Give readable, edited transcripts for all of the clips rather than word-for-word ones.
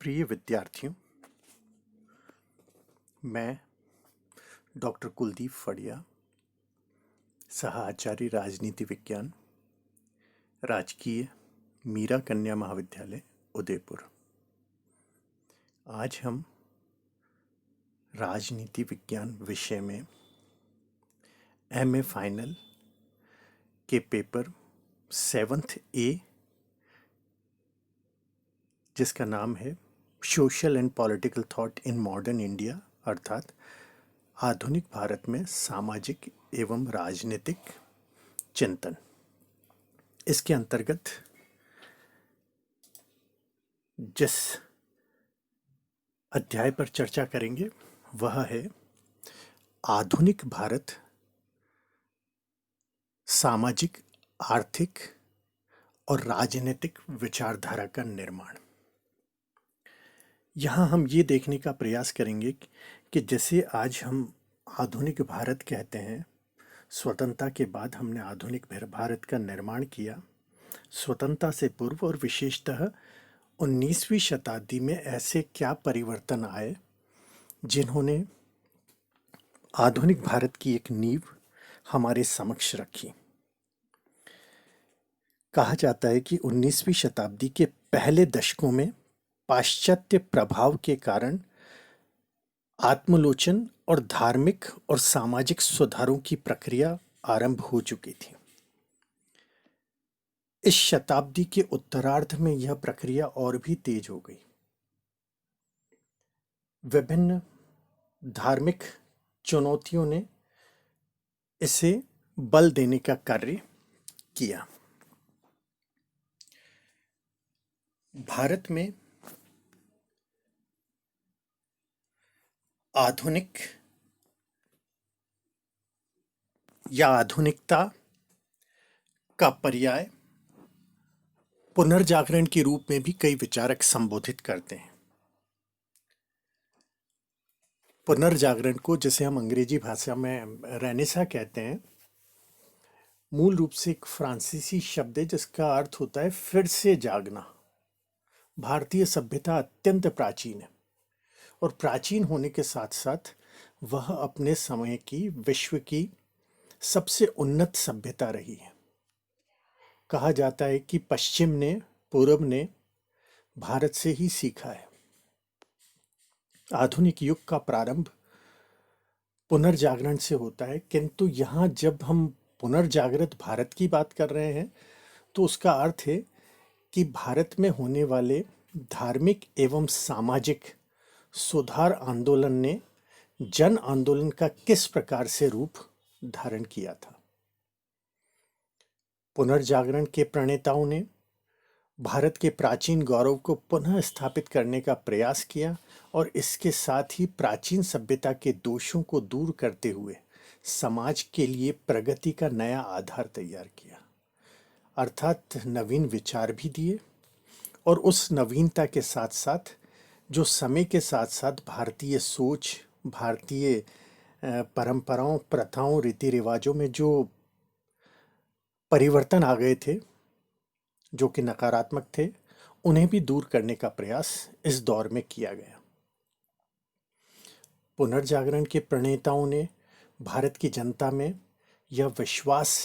प्रिय विद्यार्थियों, मैं डॉक्टर कुलदीप फड़िया, सह आचार्य राजनीति विज्ञान, राजकीय मीरा कन्या महाविद्यालय उदयपुर। आज हम राजनीति विज्ञान विषय में एमए फाइनल के पेपर 7th A, जिसका नाम है social and political thought in modern India, अर्थात आधुनिक भारत में सामाजिक एवं राजनीतिक चिंतन, इसके अंतर्गत जिस अध्याय पर चर्चा करेंगे वह है आधुनिक भारत, सामाजिक, आर्थिक और राजनीतिक विचारधारा का निर्माण। यहाँ हम ये देखने का प्रयास करेंगे कि जैसे आज हम आधुनिक भारत कहते हैं, स्वतंत्रता के बाद हमने आधुनिक भारत का निर्माण किया। स्वतंत्रता से पूर्व और विशेषतः 19वीं शताब्दी में ऐसे क्या परिवर्तन आए जिन्होंने आधुनिक भारत की एक नींव हमारे समक्ष रखी। कहा जाता है कि 19वीं शताब्दी के पहले दशकों में पाश्चात्य प्रभाव के कारण आत्मलोचन और धार्मिक और सामाजिक सुधारों की प्रक्रिया आरंभ हो चुकी थी। इस शताब्दी के उत्तरार्ध में यह प्रक्रिया और भी तेज हो गई। विभिन्न धार्मिक चुनौतियों ने इसे बल देने का कार्य किया। भारत में आधुनिक या आधुनिकता का पर्याय पुनर्जागरण के रूप में भी कई विचारक संबोधित करते हैं। पुनर्जागरण को, जिसे हम अंग्रेजी भाषा में रेनेसा कहते हैं, मूल रूप से एक फ्रांसीसी शब्द है जिसका अर्थ होता है फिर से जागना। भारतीय सभ्यता अत्यंत प्राचीन है और प्राचीन होने के साथ साथ वह अपने समय की विश्व की सबसे उन्नत सभ्यता रही है। कहा जाता है कि पश्चिम ने, पूर्व ने भारत से ही सीखा है। आधुनिक युग का प्रारंभ पुनर्जागरण से होता है, किंतु यहाँ जब हम पुनर्जागृत भारत की बात कर रहे हैं तो उसका अर्थ है कि भारत में होने वाले धार्मिक एवं सामाजिक सुधार आंदोलन ने जन आंदोलन का किस प्रकार से रूप धारण किया था। पुनर्जागरण के प्रणेताओं ने भारत के प्राचीन गौरव को पुनः स्थापित करने का प्रयास किया और इसके साथ ही प्राचीन सभ्यता के दोषों को दूर करते हुए समाज के लिए प्रगति का नया आधार तैयार किया, अर्थात नवीन विचार भी दिए। और उस नवीनता के साथ साथ जो समय के साथ साथ भारतीय सोच, भारतीय परंपराओं, प्रथाओं, रीति रिवाजों में जो परिवर्तन आ गए थे जो कि नकारात्मक थे, उन्हें भी दूर करने का प्रयास इस दौर में किया गया। पुनर्जागरण के प्रणेताओं ने भारत की जनता में यह विश्वास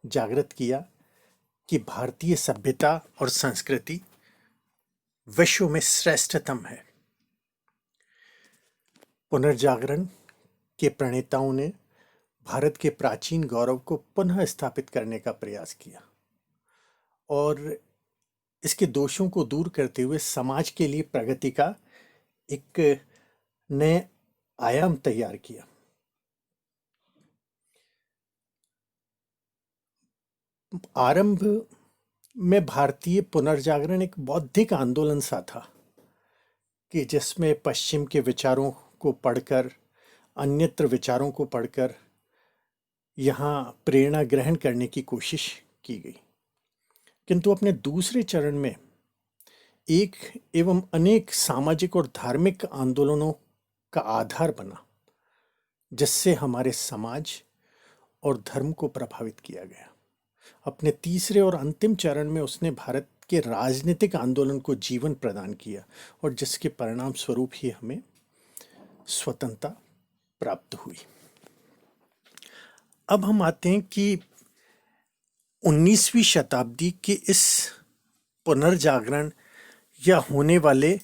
जागृत किया कि भारतीय सभ्यता और संस्कृति विश्व में श्रेष्ठतम है। पुनर्जागरण के प्रणेताओं ने भारत के प्राचीन गौरव को पुनः स्थापित करने का प्रयास किया और इसके दोषों को दूर करते हुए समाज के लिए प्रगति का एक नए आयाम तैयार किया। आरंभ में भारतीय पुनर्जागरण एक बौद्धिक आंदोलन सा था कि जिसमें पश्चिम के विचारों को पढ़कर, अन्यत्र विचारों को पढ़कर यहाँ प्रेरणा ग्रहण करने की कोशिश की गई, किंतु अपने दूसरे चरण में एक एवं अनेक सामाजिक और धार्मिक आंदोलनों का आधार बना, जिससे हमारे समाज और धर्म को प्रभावित किया गया। अपने तीसरे और अंतिम चरण में उसने भारत के राजनीतिक आंदोलन को जीवन प्रदान किया और जिसके परिणाम स्वरूप ही हमें स्वतंत्रता प्राप्त हुई। अब हम आते हैं कि 19वीं शताब्दी के इस पुनर्जागरण या होने वाले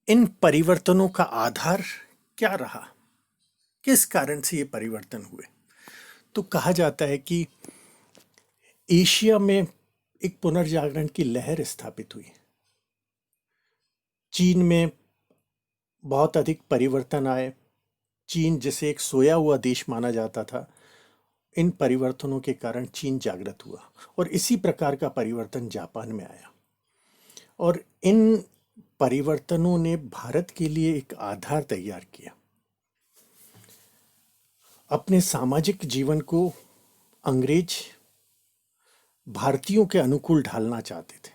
इन परिवर्तनों का आधार क्या रहा, किस कारण से ये परिवर्तन हुए। तो कहा जाता है कि एशिया में एक पुनर्जागरण की लहर स्थापित हुई। चीन में बहुत अधिक परिवर्तन आए। चीन जिसे एक सोया हुआ देश माना जाता था, इन परिवर्तनों के कारण चीन जागृत हुआ और इसी प्रकार का परिवर्तन जापान में आया। और इन परिवर्तनों ने भारत के लिए एक आधार तैयार किया। अपने सामाजिक जीवन को अंग्रेज भारतीयों के अनुकूल ढालना चाहते थे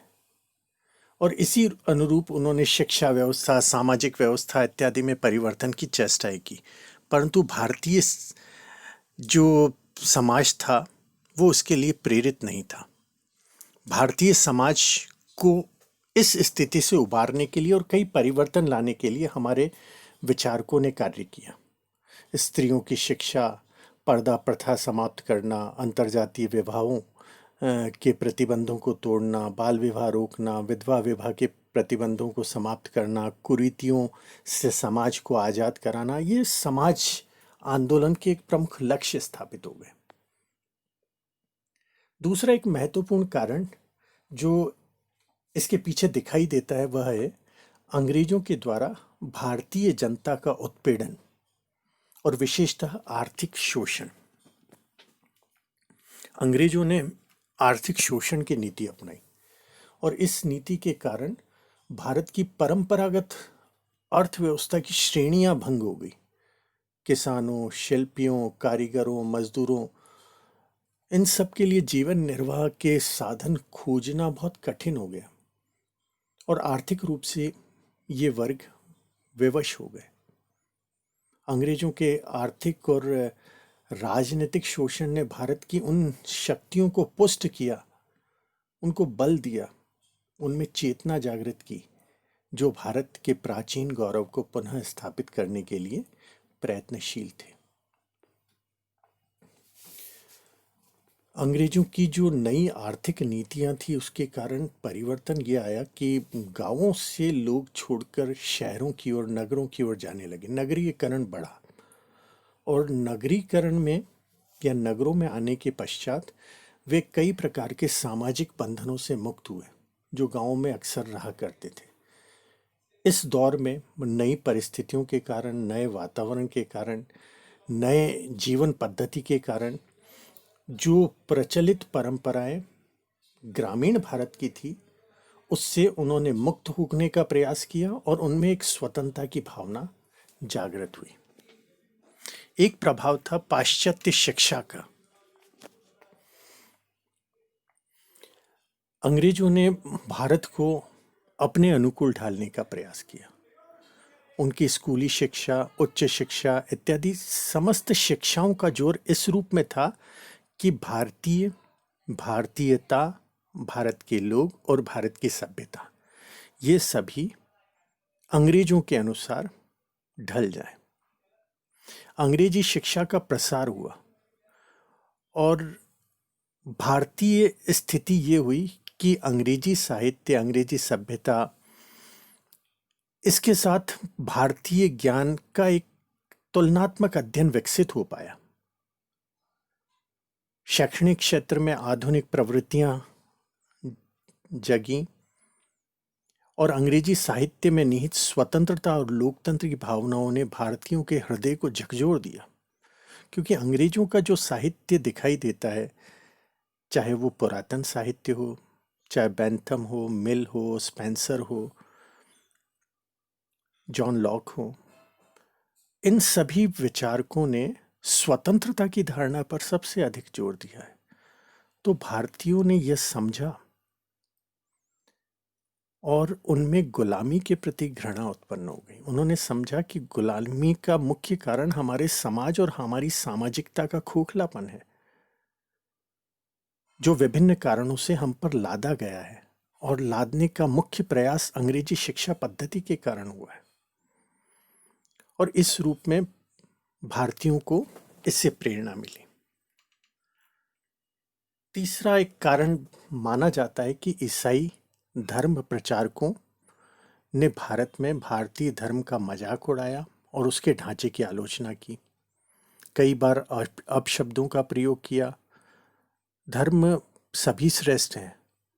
और इसी अनुरूप उन्होंने शिक्षा व्यवस्था, सामाजिक व्यवस्था इत्यादि में परिवर्तन की चेष्टाएं की। परंतु भारतीय जो समाज था वो उसके लिए प्रेरित नहीं था। भारतीय समाज को इस स्थिति से उबारने के लिए और कई परिवर्तन लाने के लिए हमारे विचारकों ने कार्य किया। स्त्रियों की शिक्षा, पर्दा प्रथा समाप्त करना, अंतर्जातीय विवाहों के प्रतिबंधों को तोड़ना, बाल विवाह रोकना, विधवा विवाह के प्रतिबंधों को समाप्त करना, कुरीतियों से समाज को आज़ाद कराना, ये समाज आंदोलन के एक प्रमुख लक्ष्य स्थापित हो गए। दूसरा एक महत्वपूर्ण कारण जो इसके पीछे दिखाई देता है वह है अंग्रेजों के द्वारा भारतीय जनता का उत्पीड़न और विशेषतः आर्थिक शोषण। अंग्रेजों ने आर्थिक शोषण की नीति अपनाई और इस नीति के कारण भारत की परंपरागत अर्थव्यवस्था की श्रेणियां भंग हो गई। किसानों, शिल्पियों, कारीगरों, मजदूरों, इन सब के लिए जीवन निर्वाह के साधन खोजना बहुत कठिन हो गया और आर्थिक रूप से ये वर्ग विवश हो गए। अंग्रेजों के आर्थिक और राजनीतिक शोषण ने भारत की उन शक्तियों को पुष्ट किया, उनको बल दिया, उनमें चेतना जागृत की जो भारत के प्राचीन गौरव को पुनः स्थापित करने के लिए प्रयत्नशील थे। अंग्रेजों की जो नई आर्थिक नीतियां थी उसके कारण परिवर्तन ये आया कि गांवों से लोग छोड़कर शहरों की ओर, नगरों की ओर जाने लगे। नगरीकरण बढ़ा और नगरीकरण में या नगरों में आने के पश्चात वे कई प्रकार के सामाजिक बंधनों से मुक्त हुए जो गांवों में अक्सर रहा करते थे। इस दौर में नई परिस्थितियों के कारण, नए वातावरण के कारण, नए जीवन पद्धति के कारण जो प्रचलित परंपराएं ग्रामीण भारत की थी उससे उन्होंने मुक्त होने का प्रयास किया और उनमें एक स्वतंत्रता की भावना जागृत हुई। एक प्रभाव था पाश्चात्य शिक्षा का। अंग्रेजों ने भारत को अपने अनुकूल ढालने का प्रयास किया। उनकी स्कूली शिक्षा, उच्च शिक्षा इत्यादि समस्त शिक्षाओं का जोर इस रूप में था कि भारतीयता, भारत के लोग और भारत की सभ्यता ये सभी अंग्रेजों के अनुसार ढल जाए। अंग्रेजी शिक्षा का प्रसार हुआ और भारतीय स्थिति ये हुई कि अंग्रेजी साहित्य, अंग्रेजी सभ्यता, इसके साथ भारतीय ज्ञान का एक तुलनात्मक अध्ययन विकसित हो पाया। शैक्षणिक क्षेत्र में आधुनिक प्रवृत्तियां जगी और अंग्रेजी साहित्य में निहित स्वतंत्रता और लोकतंत्र की भावनाओं ने भारतीयों के हृदय को झकझोर दिया। क्योंकि अंग्रेजों का जो साहित्य दिखाई देता है, चाहे वो पुरातन साहित्य हो, चाहे बेंथम हो, मिल हो, स्पेंसर हो, जॉन लॉक हो, इन सभी विचारकों ने स्वतंत्रता की धारणा पर सबसे अधिक जोर दिया है। तो भारतीयों ने यह समझा और उनमें गुलामी के प्रति घृणा उत्पन्न हो गई। उन्होंने समझा कि गुलामी का मुख्य कारण हमारे समाज और हमारी सामाजिकता का खोखलापन है। जो विभिन्न कारणों से हम पर लादा गया है, और लादने का मुख्य प्रयास अंग्रेजी शिक्षा पद्धति के कारण हुआ है, और इस रूप में भारतीयों को इससे प्रेरणा मिली। तीसरा एक कारण माना जाता है कि ईसाई धर्म प्रचारकों ने भारत में भारतीय धर्म का मजाक उड़ाया और उसके ढांचे की आलोचना की। कई बार अपशब्दों का प्रयोग किया। धर्म सभी श्रेष्ठ हैं,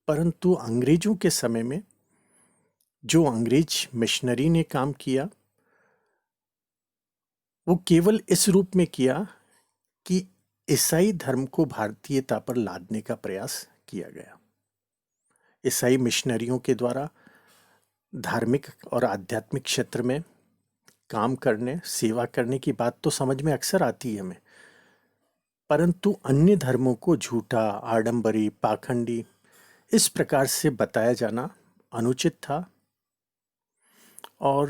परंतु अंग्रेजों के समय में जो अंग्रेज मिशनरी ने काम किया वो केवल इस रूप में किया कि ईसाई धर्म को भारतीयता पर लादने का प्रयास किया गया। ईसाई मिशनरियों के द्वारा धार्मिक और आध्यात्मिक क्षेत्र में काम करने, सेवा करने की बात तो समझ में अक्सर आती है हमें, परंतु अन्य धर्मों को झूठा, आडंबरी, पाखंडी इस प्रकार से बताया जाना अनुचित था। और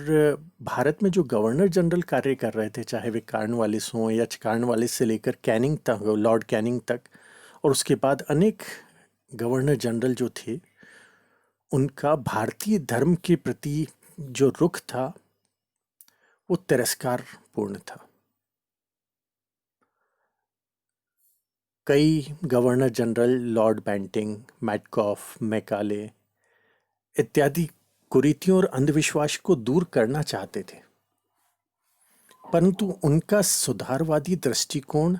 भारत में जो गवर्नर जनरल कार्य कर रहे थे, चाहे वे कॉर्नवालिस हों या कॉर्नवालिस से लेकर कैनिंग तक, लॉर्ड कैनिंग तक, और उसके बाद अनेक गवर्नर जनरल जो थे, उनका भारतीय धर्म के प्रति जो रुख था वो तिरस्कारपूर्ण था। कई governor general, Lord Bentinck, Metcalfe, Macaulay इत्यादि कुरीतियों और अंधविश्वास को दूर करना चाहते थे, परंतु उनका सुधारवादी दृष्टिकोण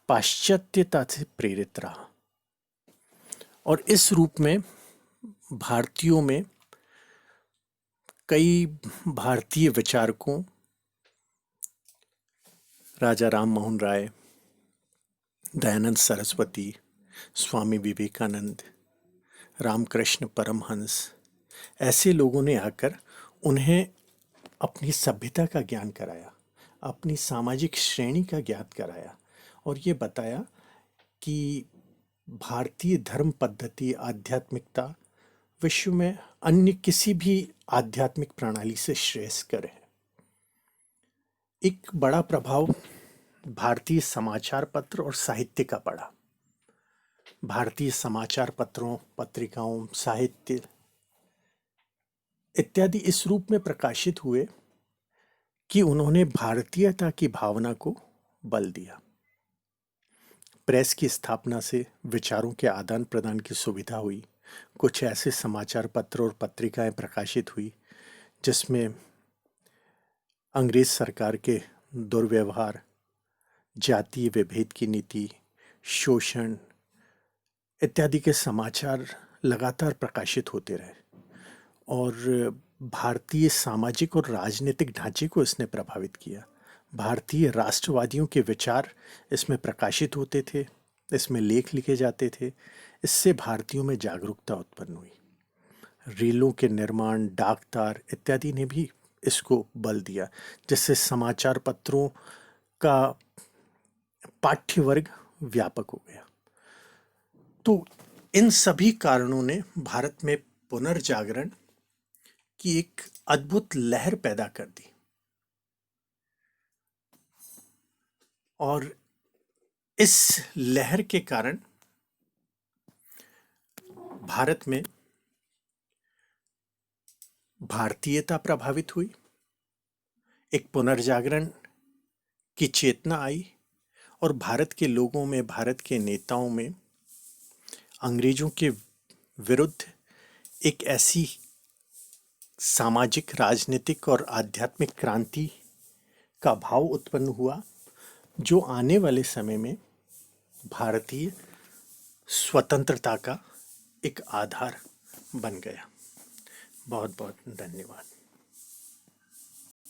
पाश्चात्यता से प्रेरित रहा, और इस रूप में भारतीयों में कई भारतीय विचारकों, राजा राम मोहन राय, दयानंद सरस्वती, स्वामी विवेकानंद, रामकृष्ण परमहंस, ऐसे लोगों ने आकर उन्हें अपनी सभ्यता का ज्ञान कराया, अपनी सामाजिक श्रेणी का ज्ञान कराया, और ये बताया कि भारतीय धर्म पद्धति, आध्यात्मिकता विश्व में अन्य किसी भी आध्यात्मिक प्रणाली से श्रेष्ठकर है। एक बड़ा प्रभाव भारतीय समाचार पत्र और साहित्य का पड़ा। भारतीय समाचार पत्रों, पत्रिकाओं, साहित्य इत्यादि इस रूप में प्रकाशित हुए कि उन्होंने भारतीयता की भावना को बल दिया। प्रेस की स्थापना से विचारों के आदान प्रदान की सुविधा हुई। कुछ ऐसे समाचार पत्र और पत्रिकाएं प्रकाशित हुई जिसमें अंग्रेज सरकार के दुर्व्यवहार, जातीय विभेद की नीति, शोषण इत्यादि के समाचार लगातार प्रकाशित होते रहे, और भारतीय सामाजिक और राजनीतिक ढांचे को इसने प्रभावित किया। भारतीय राष्ट्रवादियों के विचार इसमें प्रकाशित होते थे, इसमें लेख लिखे जाते थे। इससे भारतीयों में जागरूकता उत्पन्न हुई। रेलों के निर्माण, डाक तार इत्यादि ने भी इसको बल दिया, जिससे समाचार पत्रों का पाठ्य वर्ग व्यापक हो गया। तो इन सभी कारणों ने भारत में पुनर्जागरण की एक अद्भुत लहर पैदा कर दी, और इस लहर के कारण भारत में भारतीयता प्रभावित हुई, एक पुनर्जागरण की चेतना आई, और भारत के लोगों में, भारत के नेताओं में अंग्रेजों के विरुद्ध एक ऐसी सामाजिक, राजनीतिक और आध्यात्मिक क्रांति का भाव उत्पन्न हुआ जो आने वाले समय में भारतीय स्वतंत्रता का एक आधार बन गया। बहुत बहुत धन्यवाद।